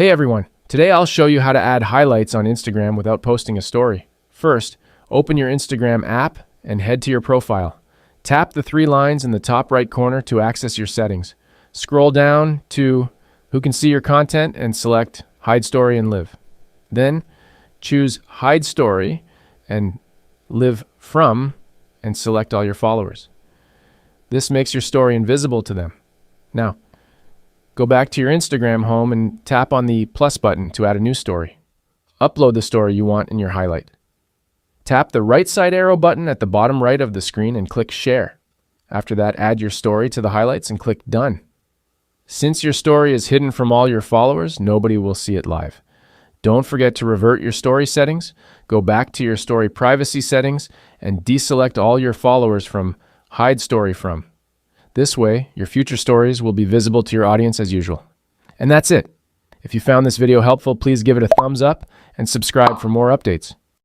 Hey everyone, today I'll show you how to add highlights on Instagram without posting a story. First, open your Instagram app and head to your profile. Tap the three lines in the top right corner to access your settings. Scroll down to Who can see your content and select Hide Story and Live. Then choose Hide Story and Live From and select all your followers. This makes your story invisible to them. Now, go back to your Instagram home and tap on the plus button to add a new story. Upload the story you want in your highlight. Tap the right side arrow button at the bottom right of the screen and click Share. After that, add your story to the highlights and click Done. Since your story is hidden from all your followers, nobody will see it live. Don't forget to revert your story settings, go back to your story privacy settings, and deselect all your followers from Hide Story From. This way, your future stories will be visible to your audience as usual. And that's it. If you found this video helpful, please give it a thumbs up and subscribe for more updates.